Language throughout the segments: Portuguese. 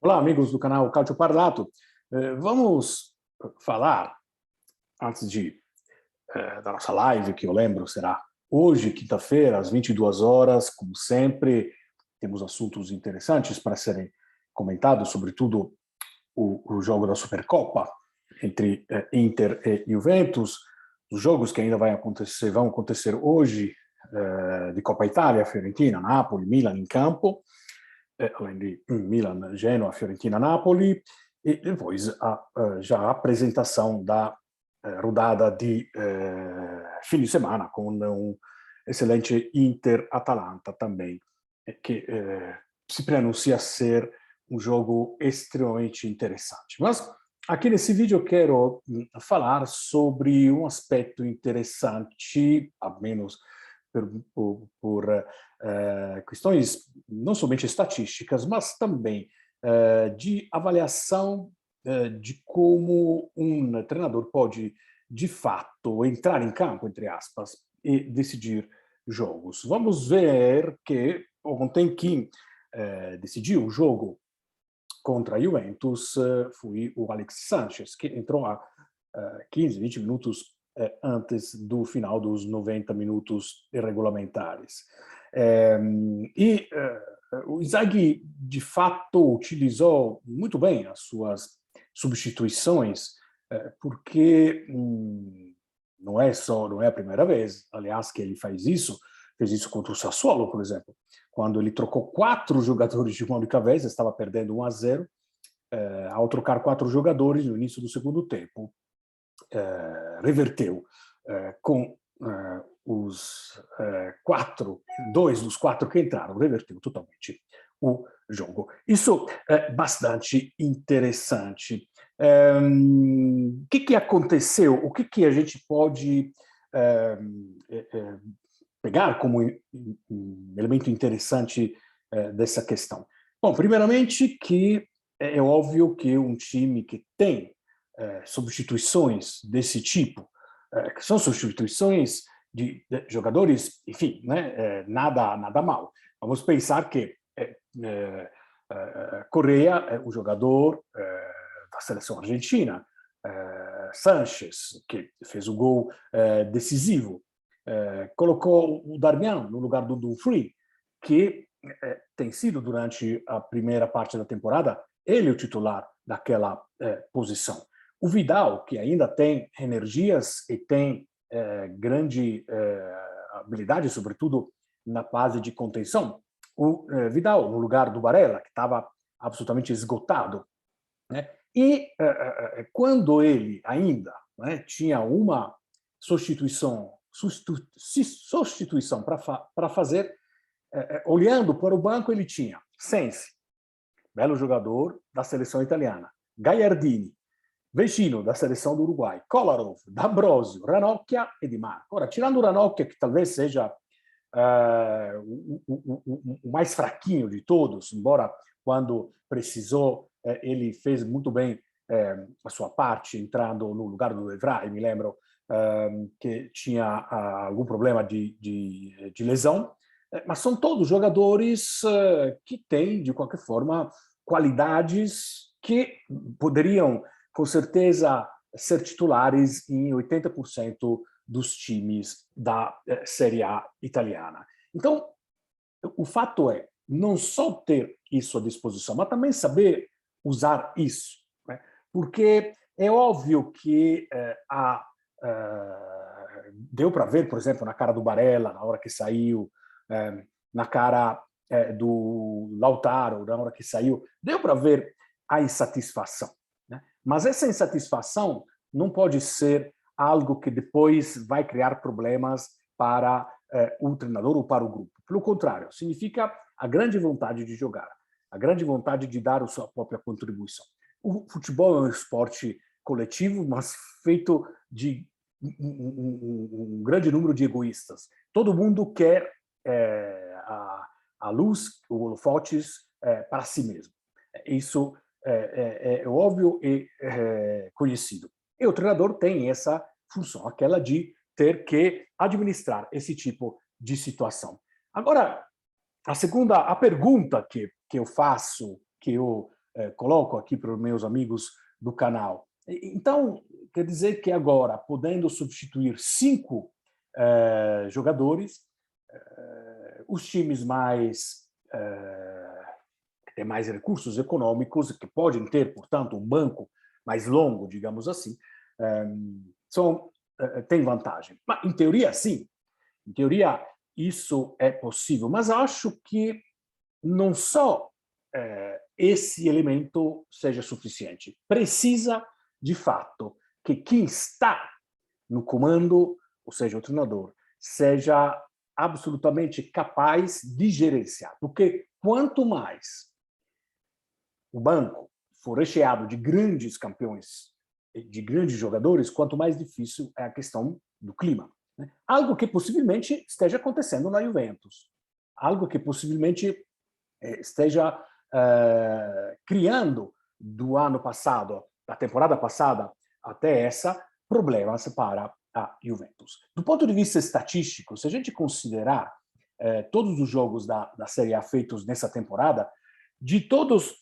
Olá, amigos do canal Calcio Parlato. Vamos falar, antes da nossa live, que eu lembro será hoje, quinta-feira, às 22 horas, como sempre. Temos assuntos interessantes para serem comentados, sobretudo o jogo da Supercopa entre Inter e Juventus, os jogos que ainda vão acontecer hoje, de Coppa Italia, Fiorentina, Napoli, Milan em campo, além de Milan, Genoa, Fiorentina, Napoli, e depois já a apresentação da rodada de fim de semana, com um excelente Inter-Atalanta também, que se preanuncia ser um jogo extremamente interessante. Mas aqui nesse vídeo eu quero falar sobre um aspecto interessante, a menos por questões não somente estatísticas, mas também de avaliação de como um treinador pode, de fato, entrar em campo, entre aspas, e decidir jogos. Vamos ver que ontem quem decidiu o jogo contra a Juventus foi o Alexis Sanchez, que entrou a 15, 20 minutos antes do final dos 90 minutos regulamentares. O Inzaghi, de fato, utilizou muito bem as suas substituições, porque não é a primeira vez, aliás, que ele fez isso contra o Sassuolo, por exemplo, quando ele trocou 4 jogadores de uma única vez, estava perdendo 1-0, ao trocar 4 jogadores no início do segundo tempo, reverteu com os 2 dos 4 que entraram, reverteu totalmente o jogo. Isso é bastante interessante. O que aconteceu? O que a gente pode pegar como elemento interessante dessa questão? Bom, primeiramente que é óbvio que um time que tem substituições desse tipo, que são substituições de jogadores, enfim, né, nada mal. Vamos pensar que Correa, o jogador da seleção argentina, Sanchez, que fez o gol decisivo, colocou o Darmian no lugar do Dumfries, que tem sido, durante a primeira parte da temporada, ele o titular daquela posição. O Vidal, que ainda tem energias e tem grande habilidade, sobretudo na fase de contenção. O Vidal, no lugar do Barella, que estava absolutamente esgotado. Né? E quando ele ainda tinha uma substituição para fazer, olhando para o banco, ele tinha Sensi, belo jogador da seleção italiana, Gagliardini, Vecino da seleção do Uruguai, Kolarov, D'Ambrosio, Ranocchia e Di Marco. Ora, tirando o Ranocchia, que talvez seja o mais fraquinho de todos, embora quando precisou ele fez muito bem a sua parte, entrando no lugar do Evra, me lembro que tinha algum problema de lesão, mas são todos jogadores que têm, de qualquer forma, qualidades que poderiam, com certeza, ser titulares em 80% dos times da Série A italiana. Então, o fato é não só ter isso à disposição, mas também saber usar isso. Né? Porque é óbvio que deu para ver, por exemplo, na cara do Barella, na hora que saiu, na cara do Lautaro, na hora que saiu, deu para ver a insatisfação. Né? Mas essa insatisfação não pode ser algo que depois vai criar problemas para o treinador ou para o grupo. Pelo contrário, significa a grande vontade de jogar, a grande vontade de dar a sua própria contribuição. O futebol é um esporte coletivo, mas feito de um grande número de egoístas. Todo mundo quer a luz, os holofotes para si mesmo. Isso é óbvio e conhecido. E o treinador tem essa função, aquela de ter que administrar esse tipo de situação. Agora, a pergunta que eu faço, que eu coloco aqui para os meus amigos do canal. Então, quer dizer que agora, podendo substituir 5 jogadores, os times que têm mais recursos econômicos, que podem ter, portanto, um banco mais longo, digamos assim, têm vantagem. Mas, em teoria, sim. Em teoria, isso é possível. Mas acho que não só esse elemento seja suficiente. Precisa, de fato, que quem está no comando, ou seja, o treinador, seja absolutamente capaz de gerenciar. Porque quanto mais o banco for recheado de grandes campeões, de grandes jogadores, quanto mais difícil é a questão do clima. Algo que possivelmente esteja acontecendo na Juventus. Algo que possivelmente esteja criando do ano passado, da temporada passada até essa, problemas para a Juventus. Do ponto de vista estatístico, se a gente considerar todos os jogos da Série A feitos nessa temporada, de todos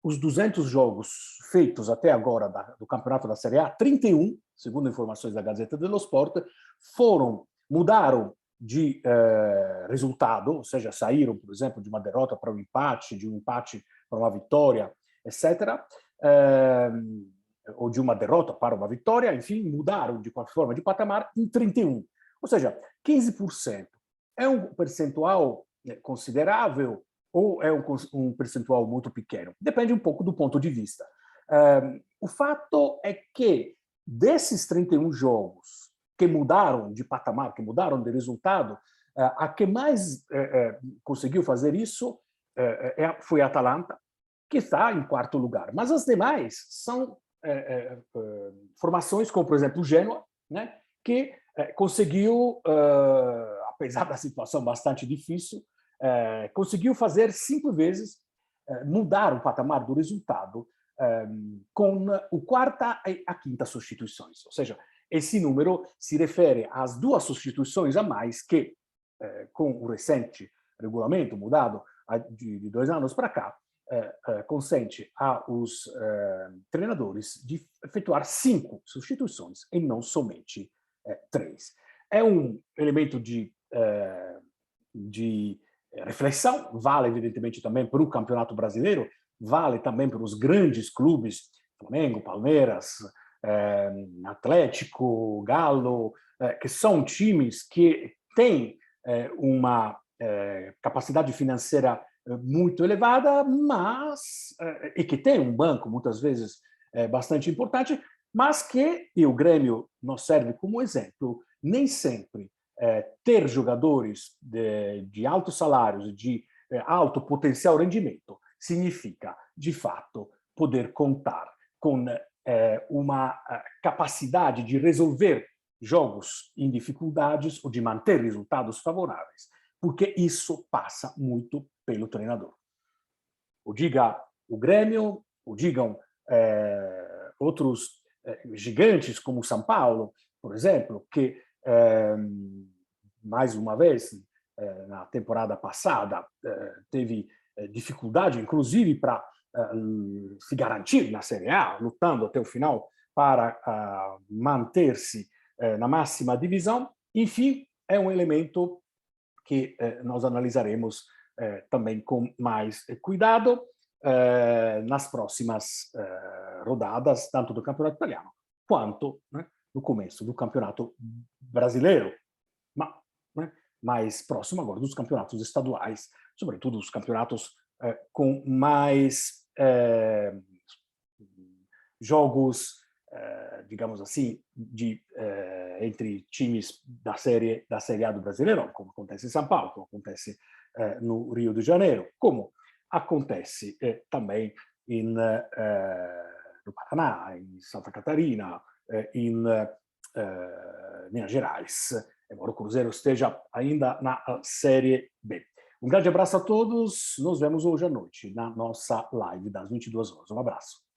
os 200 jogos feitos até agora do campeonato da Série A, 31, segundo informações da Gazzetta dello Sport, mudaram de resultado, ou seja, saíram, por exemplo, de uma derrota para um empate, de um empate para uma vitória, etc., ou de uma derrota para uma vitória, enfim, mudaram de qualquer forma de patamar em 31. Ou seja, 15%. É um percentual considerável ou é um percentual muito pequeno? Depende um pouco do ponto de vista. O fato é que desses 31 jogos que mudaram de patamar, que mudaram de resultado, a que mais conseguiu fazer isso foi a Atalanta, que está em quarto lugar. Mas as demais são formações como, por exemplo, o Genoa, né, que conseguiu, apesar da situação bastante difícil, conseguiu fazer 5 vezes mudar o patamar do resultado com o quarta e a quinta substituições. Ou seja, esse número se refere às 2 substituições a mais que, com o recente regulamento mudado de 2 anos para cá, consente aos treinadores de efetuar 5 substituições e não somente 3. É um elemento de reflexão, vale evidentemente também para o Campeonato Brasileiro, vale também para os grandes clubes, Flamengo, Palmeiras, Atlético, Galo, que são times que têm uma capacidade financeira muito elevada, mas e que tem um banco muitas vezes bastante importante, mas que, e o Grêmio nos serve como exemplo, nem sempre ter jogadores de altos salários, de alto potencial rendimento, significa, de fato, poder contar com uma capacidade de resolver jogos em dificuldades ou de manter resultados favoráveis, porque isso passa muito pelo treinador. O diga o Grêmio, o digam outros gigantes como o São Paulo, por exemplo, que mais uma vez na temporada passada teve dificuldade, inclusive, para se garantir na Série A, lutando até o final para manter-se na máxima divisão. Enfim, é um elemento que nós analisaremos também com mais cuidado nas próximas rodadas, tanto do Campeonato Italiano quanto no começo do Campeonato Brasileiro, mais próximo agora dos campeonatos estaduais, sobretudo os campeonatos com mais jogos, digamos assim, entre times da série A do Brasileirão, como acontece em São Paulo, como acontece no Rio de Janeiro, como acontece também no Paraná, em Santa Catarina, em Minas Gerais, embora o Cruzeiro esteja ainda na Série B. Um grande abraço a todos, nos vemos hoje à noite na nossa live das 22 horas. Um abraço.